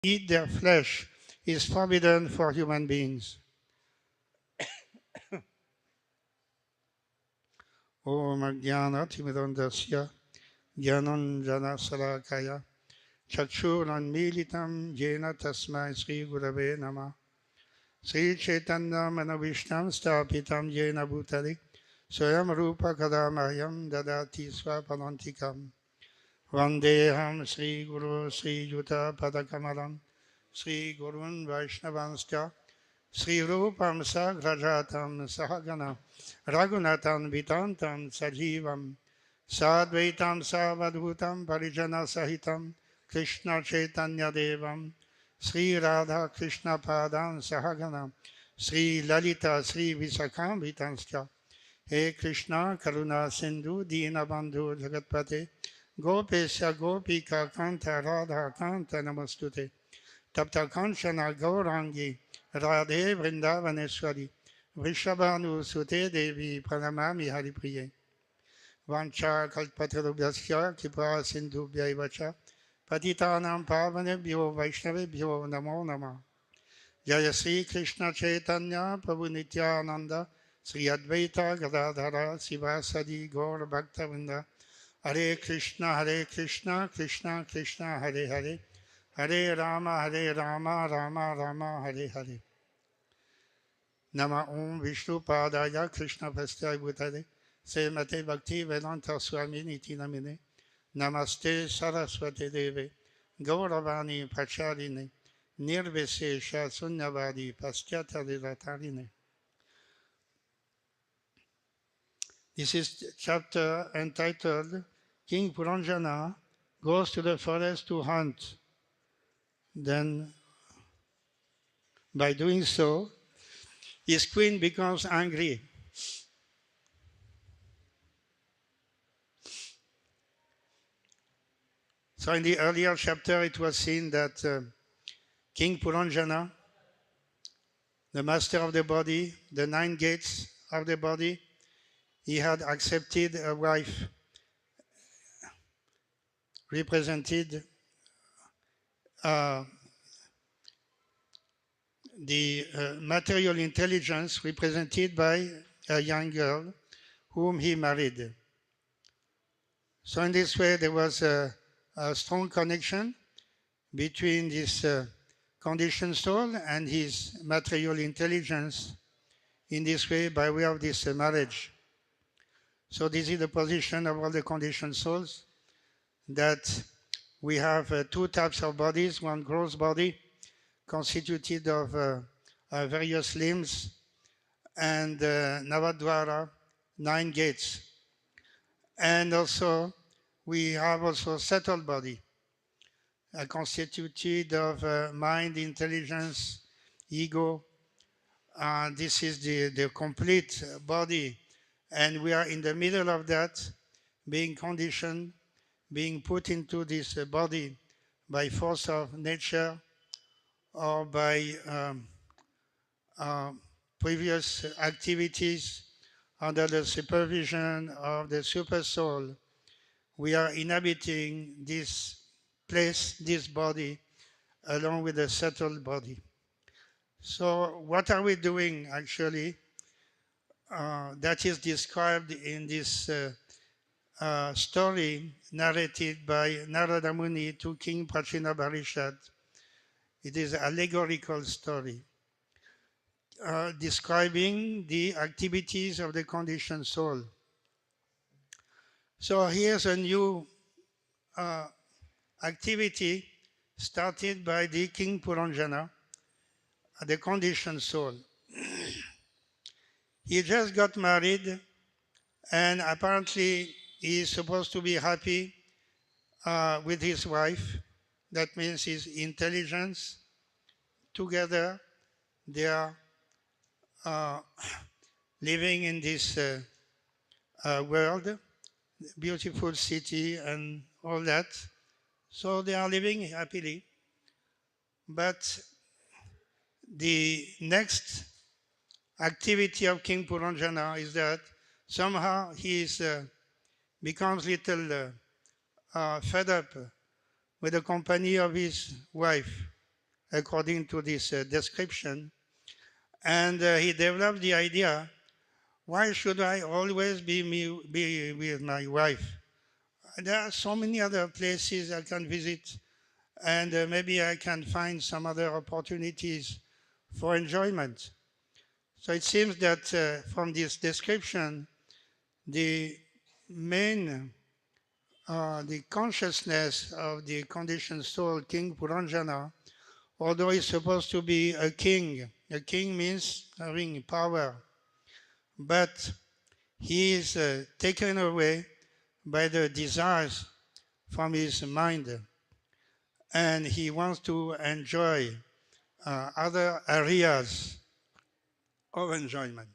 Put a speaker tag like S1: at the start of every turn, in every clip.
S1: eat their flesh is forbidden for human beings. Om Jnanatimidandasya Jnananjana Salakaya Chakshurunmilitam Jena Tasmai Sri Gurave Namah. Sri Chaitanya Manavishtam Stapitam Jena Bhutale Swayam Rupa Kadamayam Dadati Swapadantikam. Vandeham Sri Guru Sri Juta Padakamalam Sri Gurun Vaishnavanscha Sri Rupam Sagrajatam Sahagana Raghunatam Vitantam Sajivam Sadvaitam Savadhutam Parijana Sahitam Krishna Chaitanya Devam Sri Radha Krishna Padam Sahagana Sri Lalita Sri Visakham Vitanscha. He Krishna Karuna Sindhu Dinabandhu Jagatpate Gopesha Gopika Kanta Radha Kanta Namastute Tapta Kanchana Gaurangi Radhe Vrindavaneshwari Vrishabhanu Sute Devi Pranamami Haripriye Vancha Kalpatarubhyasya Kripa Sindhubhya Vacha Patitanam Pavanebhyo Vaishnavebhyo Namo Namah. Jaya Sri Krishna Chaitanya Prabhu Nityananda Sri Advaita Gadadhara Sivasadi Gaur Bhaktavinda Hare Krishna Krishna Krishna Hare Hare Hare Rama Rama Rama Hare Hare. Nama Om Vishnu Padaya Krishna Prasthaya Bhutale Srimate Bhakti Vedanta Swami Niti Namine Namaste Saraswate Deve Gauravani Pacharine Nirvesesha Sunyavadi Paschata Vivatarine. This is chapter entitled King Puranjana goes to the forest to hunt. Then, by doing so, his queen becomes angry. So in the earlier chapter, it was seen that King Puranjana, the master of the body, the 9 gates of the body, he had accepted a wife represented the material intelligence represented by a young girl whom he married. So in this way, there was a strong connection between this conditioned soul and his material intelligence in this way by way of this marriage. So this is the position of all the conditioned souls, that we have 2 types of bodies, one gross body constituted of various limbs, and Navadvara, 9 gates. And also we have also settled body, constituted of mind, intelligence, ego. This is the complete body, and we are in the middle of that, being conditioned, being put into this body by force of nature or by previous activities under the supervision of the super soul. We are inhabiting this place, this body, along with the settled body. So what are we doing actually? That is described in this story narrated by Narada Muni to King Prachina Parishad. It is an allegorical story describing the activities of the conditioned soul. So here's a new activity started by the King Puranjana, the conditioned soul. He just got married, and apparently he is supposed to be happy with his wife. That means his intelligence. Together, they are living in this world, beautiful city and all that. So they are living happily. But the next activity of King Puranjana is that somehow he becomes little fed up with the company of his wife. according to this description. And he developed the idea, why should I always be with my wife? There are so many other places I can visit, and maybe I can find some other opportunities for enjoyment. So it seems that from this description, the main, the consciousness of the conditioned soul, King Puranjana, although he's supposed to be a king means having power, but he is taken away by the desires from his mind, and he wants to enjoy other areas of enjoyment.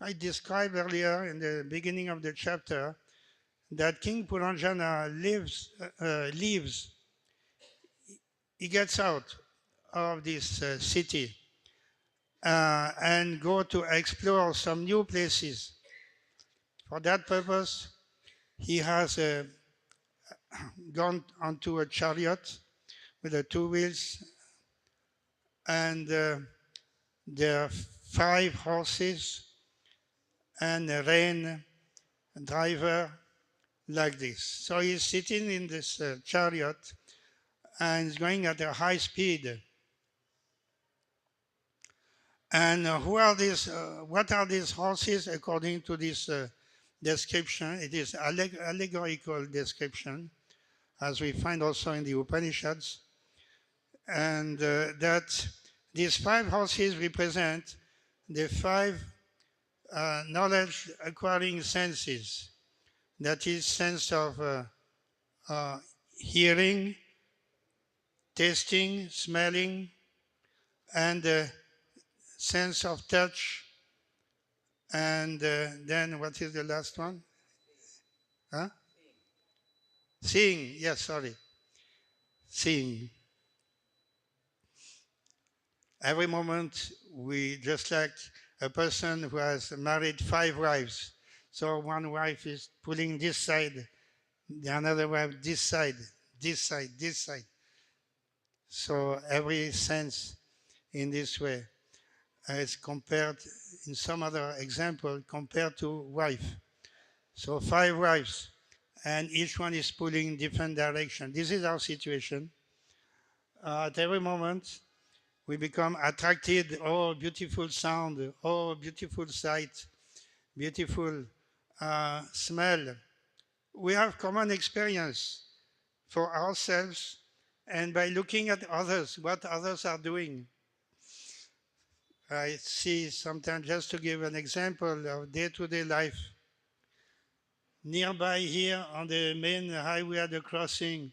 S1: I described earlier in the beginning of the chapter that King Puranjana leaves, he gets out of this city and go to explore some new places. For that purpose, he has gone onto a chariot with the two wheels, and there are 5 horses and a rain driver like this. So he's sitting in this chariot and is going at a high speed. And who are these? What are these horses according to this description? It is allegorical description, as we find also in the Upanishads, and that these 5 horses represent the 5 knowledge acquiring senses. That is sense of hearing, tasting, smelling, and sense of touch, and then what is the last one? Huh? Seeing, yes, sorry. Seeing. Every moment we, just like a person who has married 5 wives. So one wife is pulling this side, the another wife this side, this side, this side. So every sense in this way is compared, in some other example, compared to wife. So 5 wives, and each one is pulling different direction. This is our situation. At every moment, we become attracted, oh, beautiful sound, oh, beautiful sight, beautiful smell. We have common experience for ourselves and by looking at others, what others are doing. I see sometimes, just to give an example of day-to-day life, nearby here on the main highway at the crossing,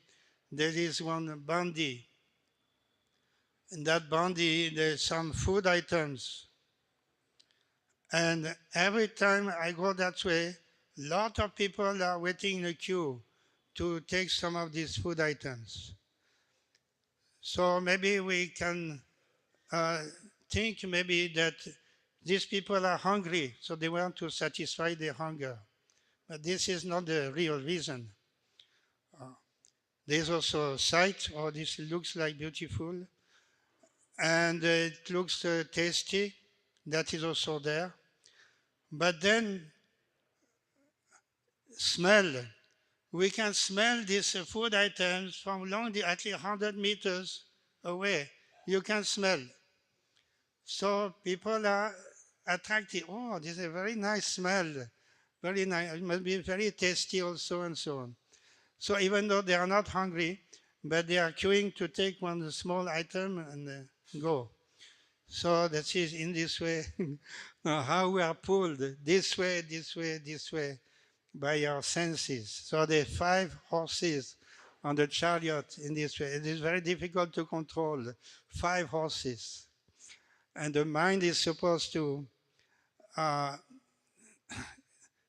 S1: there is one bandi. In that bandi, there's some food items. And every time I go that way, a lot of people are waiting in a queue to take some of these food items. So maybe we can think maybe that these people are hungry, so they want to satisfy their hunger. But this is not the real reason. There's also sight, or this looks like beautiful, and it looks tasty. That is also there. But then smell. We can smell these food items from long, at least 100 meters away. You can smell. So people are attracted. Oh, this is a very nice smell. Very nice. It must be very tasty also, and so on. So even though they are not hungry, but they are queuing to take one small item and go. So that is in this way how we are pulled this way, this way, this way by our senses. So the 5 horses on the chariot in this way. It is very difficult to control 5 horses. And the mind is supposed to, the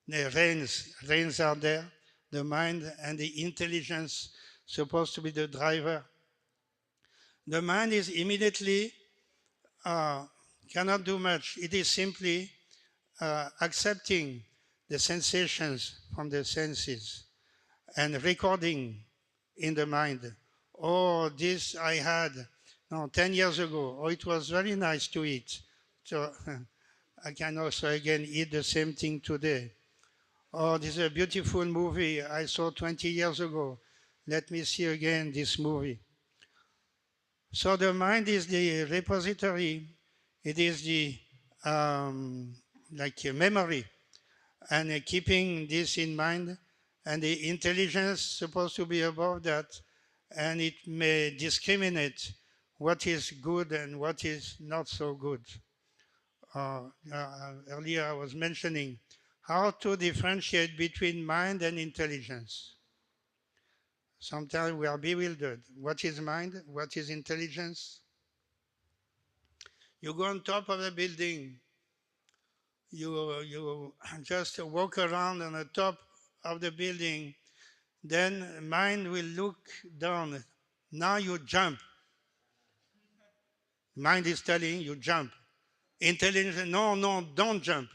S1: reins are there, the mind and the intelligence supposed to be the driver. The mind is immediately, cannot do much. It is simply accepting the sensations from the senses and recording in the mind Oh, this I had, no, 10 years ago. Oh, it was very nice to eat. So I can also again eat the same thing today. Oh, this is a beautiful movie I saw 20 years ago. Let me see again this movie. So the mind is the repository. It is the like a memory, and keeping this in mind, and the intelligence supposed to be above that, and it may discriminate what is good and what is not so good. Earlier I was mentioning how to differentiate between mind and intelligence. Sometimes we are bewildered. What is mind? What is intelligence? You go on top of a building, you just walk around on the top of the building, then mind will look down. Now you jump. Mind is telling you jump. Intelligence, no, no, don't jump.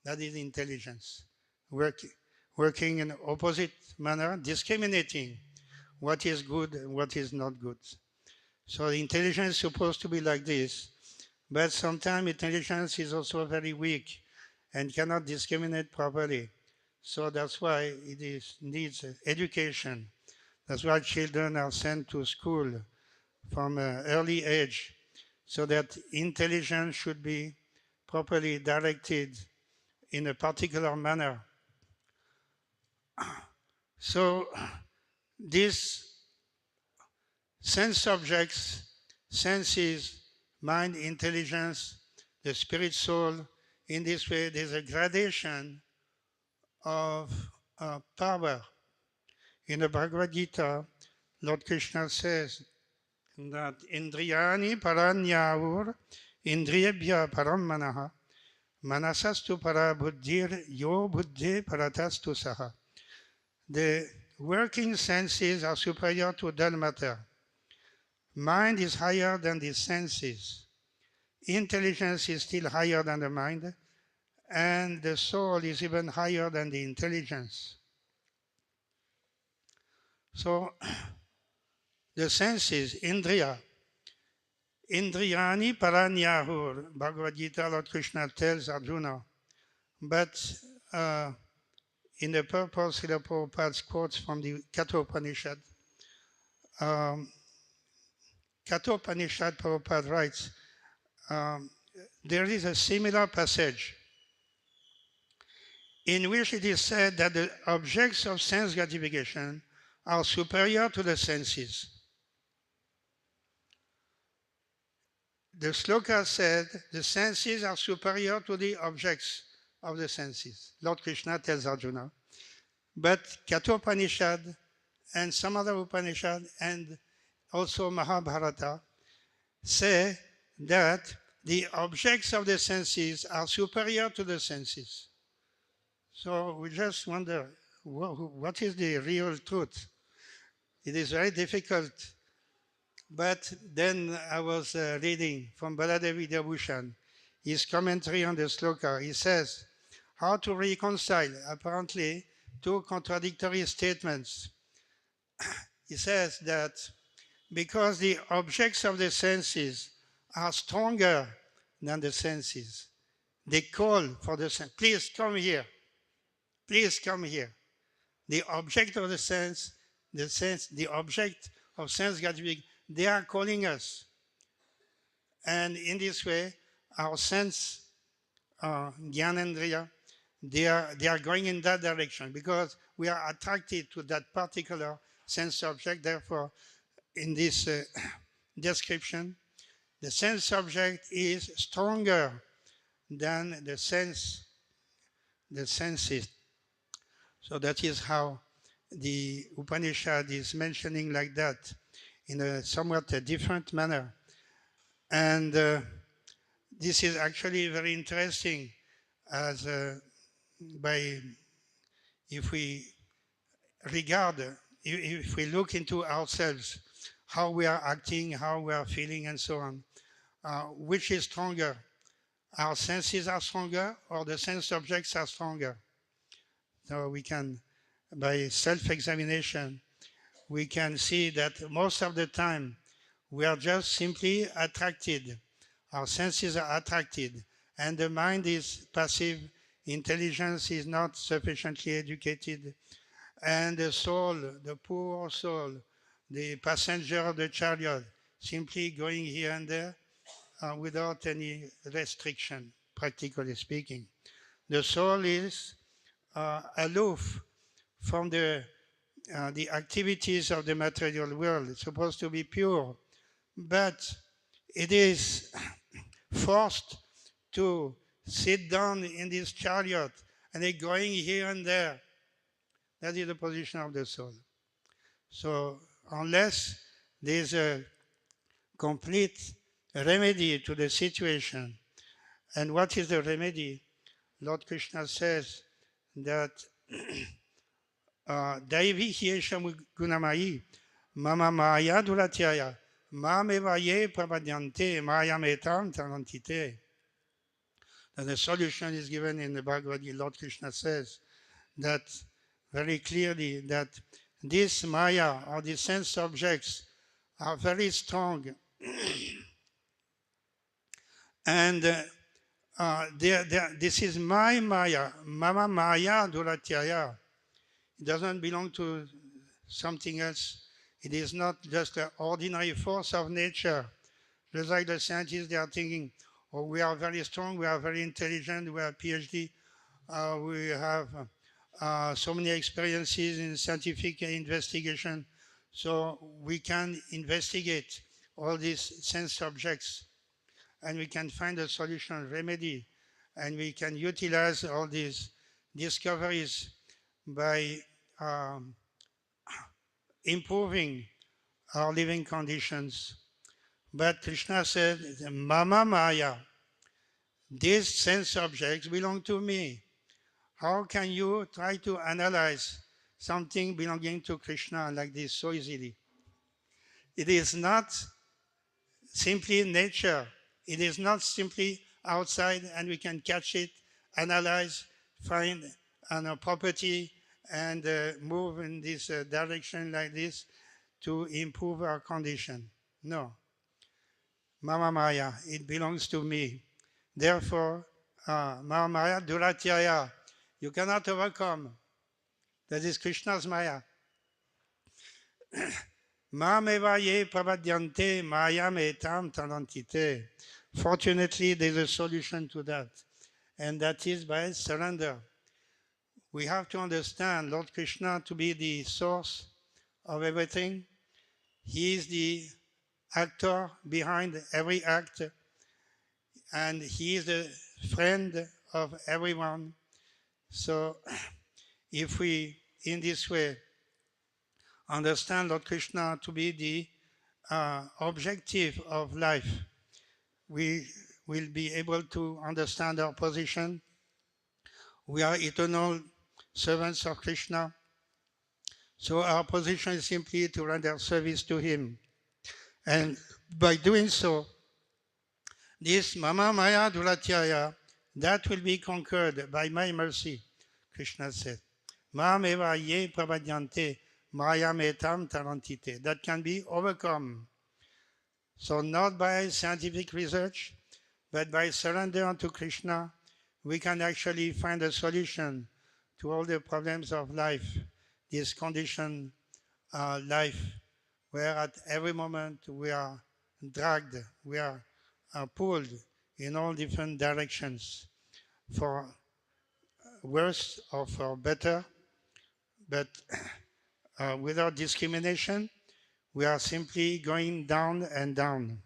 S1: That is intelligence. Working in opposite manner, discriminating what is good and what is not good. So the intelligence is supposed to be like this, but sometimes intelligence is also very weak and cannot discriminate properly. So that's why needs education. That's why children are sent to school from an early age, so that intelligence should be properly directed in a particular manner. So these sense objects, senses, mind, intelligence, the spirit soul, in this way there's a gradation of power. In the Bhagavad Gita, Lord Krishna says that Indriyani paranyavur indriyabhya param manaha manasastu para buddhir yo buddhi paratastu saha. The working senses are superior to dull matter. Mind is higher than the senses. Intelligence is still higher than the mind, and the soul is even higher than the intelligence. So the senses, indriyani paranyahur, Bhagavad Gita, Lord Krishna tells Arjuna. But in the purpose, Srila Prabhupada quotes from the Kathopanishad. Kathopanishad, Prabhupada writes, there is a similar passage in which it is said that the objects of sense gratification are superior to the senses. The sloka said the senses are superior to the objects of the senses. Lord Krishna tells Arjuna. But Kathopanishad and some other Upanishad and also Mahabharata say that the objects of the senses are superior to the senses. So we just wonder, what is the real truth? It is very difficult. But then I was reading from Baladevi Devbhushan, his commentary on the sloka. He says, how to reconcile apparently two contradictory statements. He says that because the objects of the senses are stronger than the senses, they call for the sense, please come here, please come here. The object of the sense, the object of sense gratification, they are calling us. And in this way, our sense, Jnanendriya, they are going in that direction because we are attracted to that particular sense object. Therefore, in this description, the sense object is stronger than the senses. So that is how the Upanishad is mentioning like that in a somewhat different manner. And this is actually very interesting as if we if we look into ourselves, how we are acting, how we are feeling, and so on, which is stronger? Our senses are stronger or the sense objects are stronger? So we can, by self-examination, we can see that most of the time we are just simply attracted. Our senses are attracted, and the mind is passive. Intelligence is not sufficiently educated, and the soul, the poor soul, the passenger of the chariot, simply going here and there without any restriction, practically speaking. The soul is aloof from the activities of the material world. It's supposed to be pure, but it is forced to sit down in this chariot and it's going here and there. That is the position of the soul. So unless there's a complete remedy to the situation, and what is the remedy? Lord Krishna says that Daivi Hiesham Gunamayi, Mama Maya Dulatyaya, Mamevaye Prabhadyante, Maya Metam Talantite. And the solution is given in the Bhagavad Gita. Lord Krishna says that very clearly that this Maya or the sense objects are very strong. And this is my Maya, Mama Maya Dulatyaya. It doesn't belong to something else. It is not just an ordinary force of nature. Just like the scientists, they are thinking, oh, we are very strong, we are very intelligent, we have PhD, we have so many experiences in scientific investigation, so we can investigate all these sense objects and we can find a solution, remedy, and we can utilize all these discoveries by improving our living conditions. But Krishna said, Mama Maya, these sense objects belong to me. How can you try to analyze something belonging to Krishna like this so easily? It is not simply nature. It is not simply outside and we can catch it, analyze, find a property and move in this direction like this to improve our condition. No. Mama Maya, it belongs to me. Therefore, Mama Maya, Duratyaya, you cannot overcome. That is Krishna's Maya. Mamevaye Prabhadyante Maya Metam Talantite. Fortunately, there's a solution to that, and that is by surrender. We have to understand Lord Krishna to be the source of everything. He is the actor behind every act, and he is the friend of everyone. So if we, in this way, understand Lord Krishna to be the objective of life, we will be able to understand our position. We are eternal servants of Krishna. So our position is simply to render service to him. And by doing so, this Mama Maya Dulatyaya, that will be conquered by my mercy, Krishna said. Mam eva ye prabhadyante maya metam talantite. That can be overcome. So not by scientific research, but by surrender unto Krishna, we can actually find a solution to all the problems of life, this condition life, where at every moment we are dragged, we are pulled in all different directions, for worse or for better, but without discrimination, we are simply going down and down.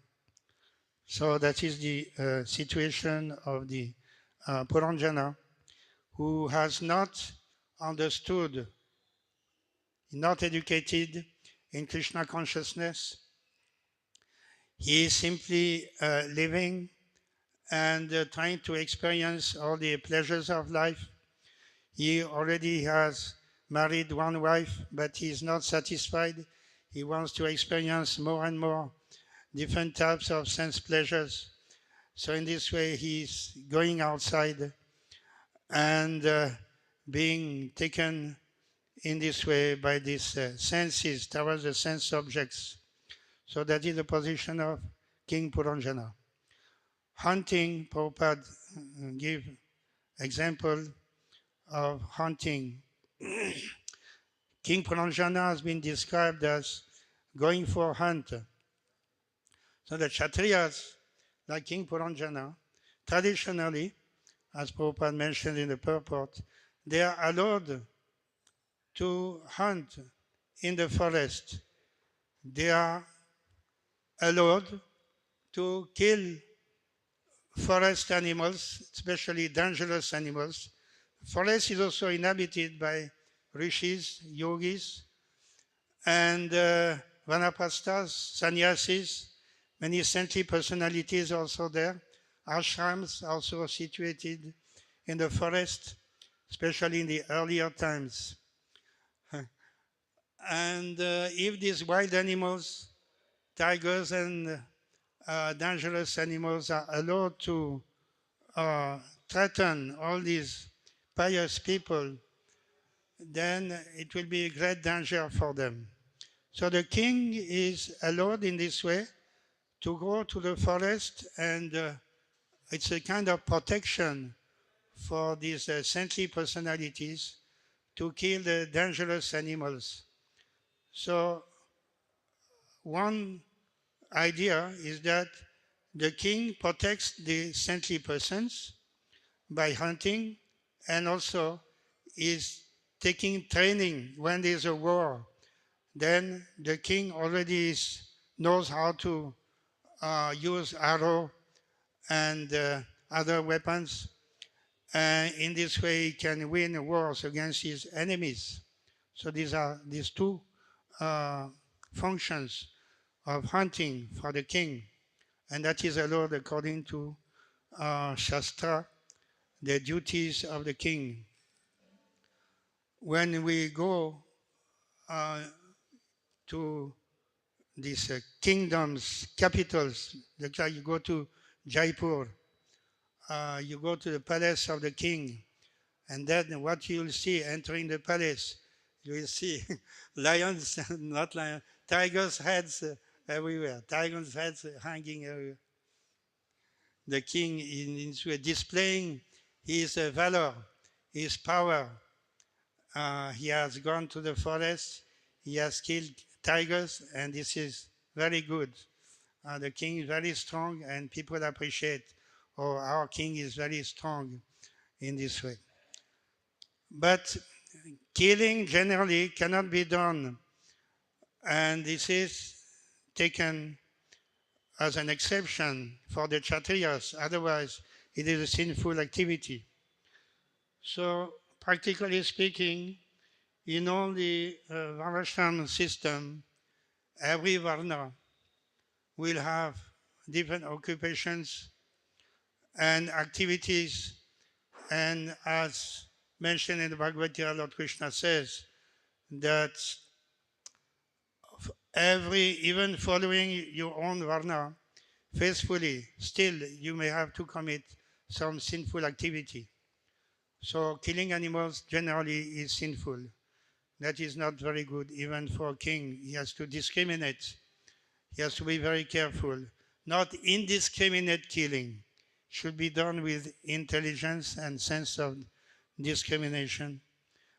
S1: So that is the situation of the Puranjana, who has not understood, not educated in Krishna consciousness. He is simply living and trying to experience all the pleasures of life. He already has married one wife, but he is not satisfied. He wants to experience more and more different types of sense pleasures. So in this way, he's going outside and being taken in this way by these senses towards the sense objects. So that is the position of King Puranjana. Hunting, Prabhupada give example of hunting. King Puranjana has been described as going for a hunt. So the Kshatriyas, like King Puranjana, traditionally, as Prabhupada mentioned in the purport, they are allowed to hunt in the forest. They are allowed to kill forest animals, especially dangerous animals. Forest is also inhabited by rishis, yogis, and vanaprasthas, sannyasis, many saintly personalities also there. Ashrams also situated in the forest, especially in the earlier times. And if these wild animals, tigers and dangerous animals are allowed to threaten all these pious people, then it will be a great danger for them. So the king is allowed in this way to go to the forest, and it's a kind of protection for these saintly personalities to kill the dangerous animals. So one idea is that the king protects the saintly persons by hunting, and also is taking training when there's a war. Then the king already knows how to use arrow and other weapons. In this way, he can win wars against his enemies. So these are these two functions of hunting for the king, and that is allowed according to Shastra, the duties of the king. When we go to these kingdoms, capitals, like you go to Jaipur, you go to the palace of the king, and then what you'll see entering the palace, you will see lions, not lions, tigers' heads everywhere, tigers' heads hanging everywhere. The king is displaying his valor, his power. He has gone to the forest, he has killed tigers, and this is very good. The king is very strong, and people appreciate, oh, our king is very strong in this way. But killing generally cannot be done, and this is taken as an exception for the Kshatriyas, otherwise it is a sinful activity. So practically speaking, in all the Varnashram system, every Varna will have different occupations and activities, and as mentioned in the Bhagavad Gita, Lord Krishna says that even following your own Varna faithfully, still you may have to commit some sinful activity. So killing animals generally is sinful. That is not very good, even for a king. He has to discriminate. He has to be very careful. Not indiscriminate killing. Should be done with intelligence and sense of discrimination.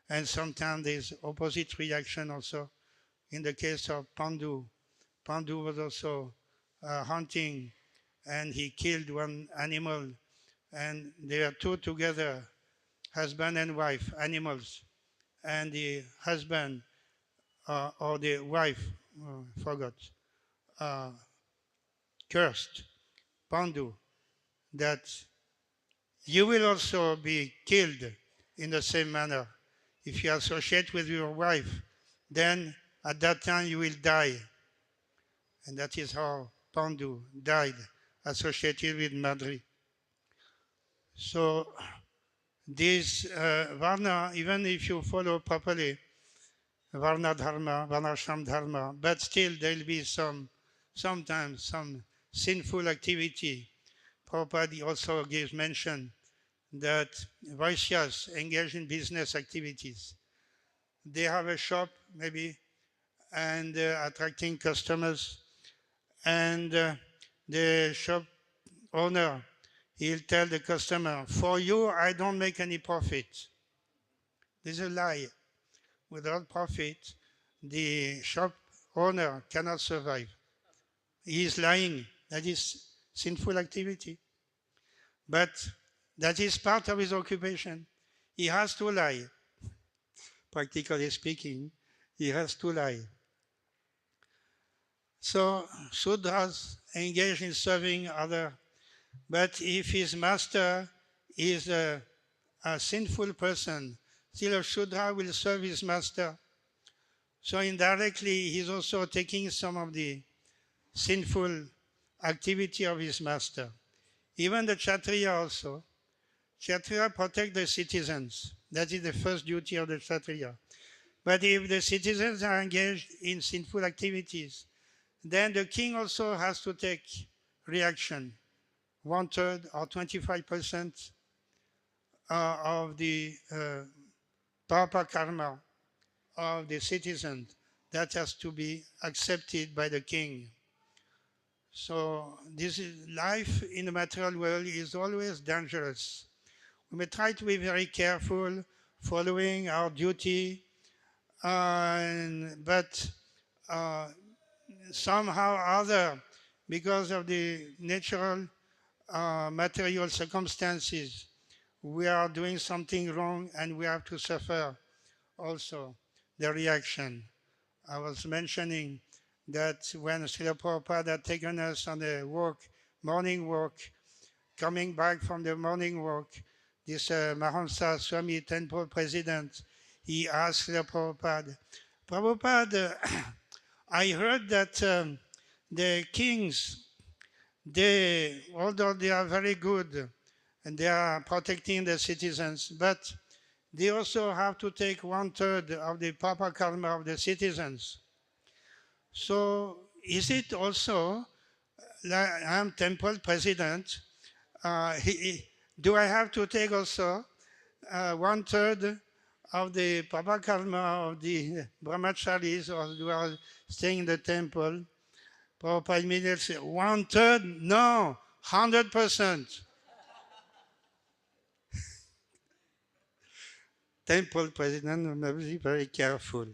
S1: And sometimes there's opposite reaction also. In the case of Pandu, Pandu was also hunting, and he killed one animal, and they are two together, husband and wife, animals, and the husband or the wife, forgot, cursed Pandu that you will also be killed in the same manner. If you associate with your wife, then at that time you will die. And that is how Pandu died, associated with Madri. So this Varna, even if you follow properly Varna Dharma, Varnashram Dharma, but still there will be sometimes some sinful activity. Prabhupada also gives mention that Vaishyas engage in business activities. They have a shop maybe and attracting customers, and the shop owner, he'll tell the customer, for you, I don't make any profit. This is a lie. Without profit, the shop owner cannot survive. He is lying. That is sinful activity. But that is part of his occupation. He has to lie. Practically speaking, he has to lie. So Shudras engage in serving other, but if his master is a sinful person, still a Shudra will serve his master. So indirectly, he's also taking some of the sinful activity of his master. Even the Kshatriya also. Kshatriya protect the citizens. That is the first duty of the Kshatriya. But if the citizens are engaged in sinful activities, then the king also has to take reaction. 1/3 or 25% of the papa karma of the citizen, that has to be accepted by the king. So this is life in the material world is always dangerous. We may try to be very careful, following our duty, but somehow or other, because of the natural material circumstances, we are doing something wrong and we have to suffer also the reaction. I was mentioning that when Srila Prabhupada had taken us on the walk, morning walk, coming back from the morning walk, this Mahamsa Swami temple president, he asked Srila Prabhupada, Prabhupada, I heard that the kings, although they are very good and they are protecting the citizens, but they also have to take 1/3 of the papa karma of the citizens. So is it also, like I'm temple president, do I have to take also 1/3 of the papa karma of the brahmacharis, or do I stay in the temple? Prabhupada immediately said, 1/3? No, 100%. Temple president must be very careful.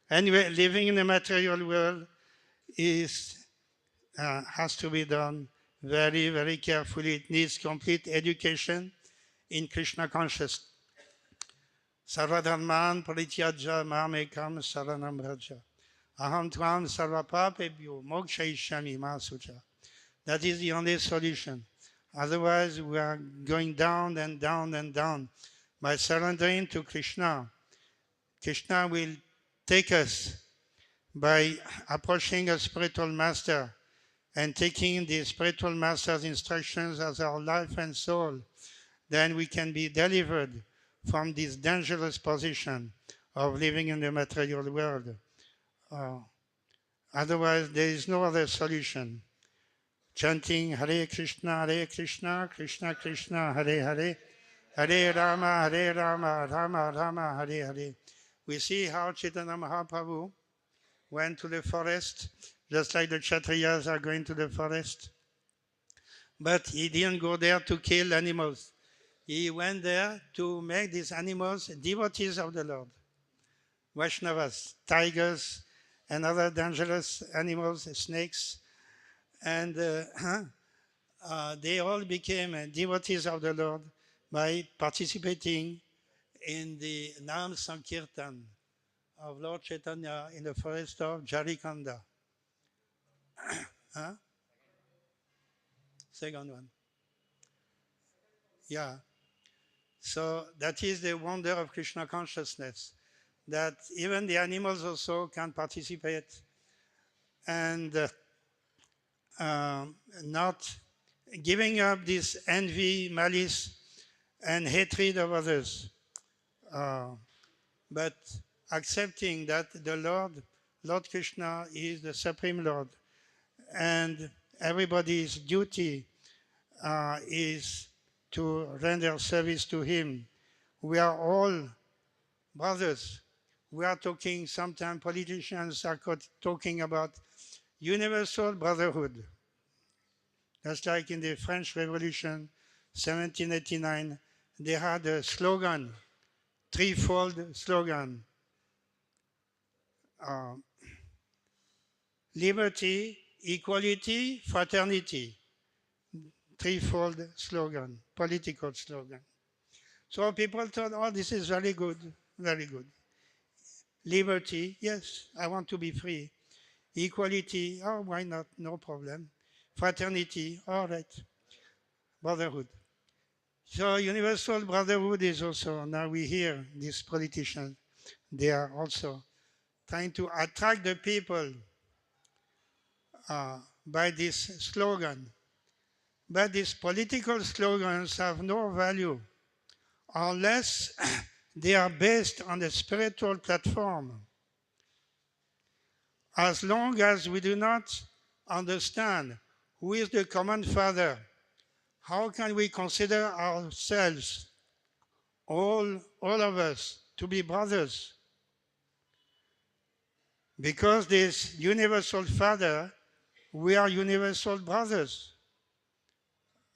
S1: Anyway, living in the material world has to be done very, very carefully. It needs complete education in Krishna consciousness. Sarvadharman parityaja mamekam saranam raja. Aham tvam sarvapapebhyo mokshayishami masucha. That is the only solution. Otherwise, we are going down and down and down. By surrendering to Krishna, Krishna will take us by approaching a spiritual master and taking the spiritual master's instructions as our life and soul. Then we can be delivered from this dangerous position of living in the material world. Otherwise, there is no other solution. Chanting Hare Krishna, Krishna Krishna, Hare Hare, Hare Rama, Rama Rama, Hare Hare. We see how Chaitanya Mahaprabhu went to the forest, just like the Kshatriyas are going to the forest. But he didn't go there to kill animals. He went there to make these animals devotees of the Lord. Vaishnavas, tigers, and other dangerous animals, snakes, and they all became devotees of the Lord by participating in the Nam Sankirtan of Lord Chaitanya in the forest of Jarikanda. Second one. Yeah. So that is the wonder of Krishna consciousness, that even the animals also can participate and not giving up this envy, malice, and hatred of others, but accepting that the Lord Krishna is the Supreme Lord, and everybody's duty is to render service to Him. We are all brothers. we are talking, sometimes politicians are talking about universal brotherhood. Just like in the French Revolution, 1789, they had a slogan, threefold slogan. Uh, Liberty, equality, fraternity. Threefold slogan, political slogan. So people thought, oh, this is very good, very good. Liberty, yes, I want to be free. Equality, oh, why not? No problem. Fraternity, all right. Brotherhood. So universal brotherhood is also, now we hear these politicians, they are also trying to attract the people by this slogan. But these political slogans have no value unless they are based on a spiritual platform. As long as we do not understand who is the common Father, how can we consider ourselves, all of us, to be brothers? Because this universal Father, we are universal brothers.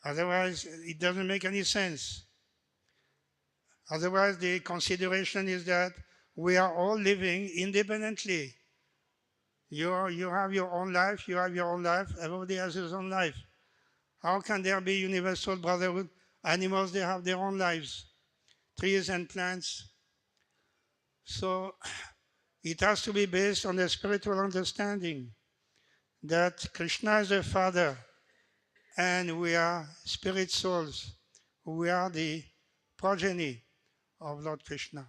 S1: Otherwise, it doesn't make any sense. Otherwise, the consideration is that we are all living independently. You have your own life, you have your own life, everybody has his own life. How can there be universal brotherhood? Animals, they have their own lives, trees and plants. So it has to be based on a spiritual understanding that Krishna is the Father and we are spirit souls. We are the progeny of Lord Krishna.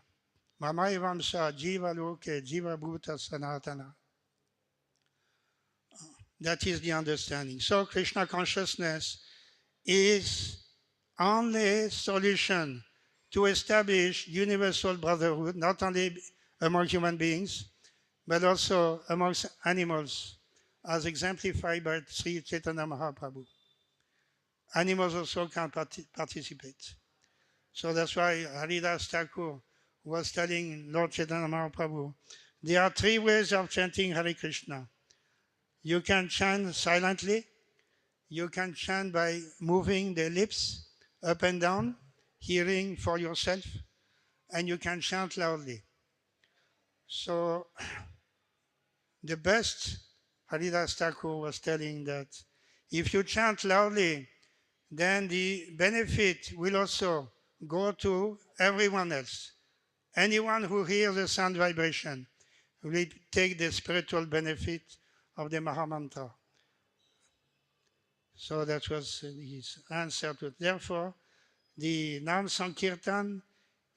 S1: Mama Evamsa Jiva Loke Jiva Bhuta Sanatana. That is the understanding. So Krishna consciousness is only solution to establish universal brotherhood, not only among human beings, but also amongst animals, as exemplified by Sri Chaitanya Mahaprabhu. Animals also can participate. So that's why Haridas Thakur was telling Lord Chaitanya Mahaprabhu, there are three ways of chanting Hare Krishna. You can chant silently, you can chant by moving the lips up and down, hearing for yourself, and you can chant loudly. So the best, Haridas Thakur was telling that if you chant loudly, then the benefit will also go to everyone else. Anyone who hears the sound vibration will take the spiritual benefit of the Mahamantra. So that was his answer to it. Therefore, the Nam Sankirtan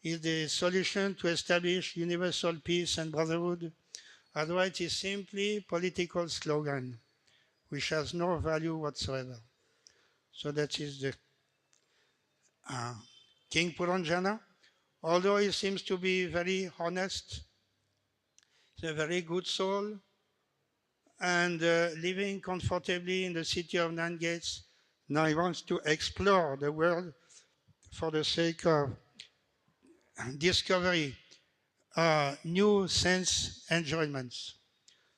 S1: is the solution to establish universal peace and brotherhood. Otherwise, it is simply political slogan, which has no value whatsoever. So that is the King Puranjana. Although he seems to be very honest, he's a very good soul, and living comfortably in the city of Nine Gates. Now he wants to explore the world for the sake of discovery, new sense enjoyments.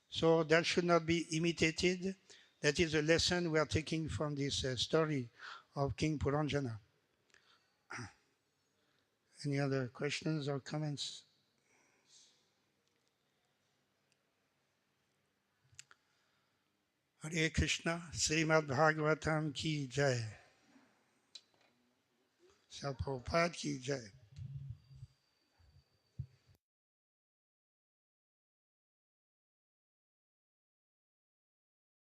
S1: So that should not be imitated. That is a lesson we are taking from this story of King Puranjana. Any other questions or comments? Hare Krishna, Srimad Bhagavatam ki jai. Prabhupada ki jai.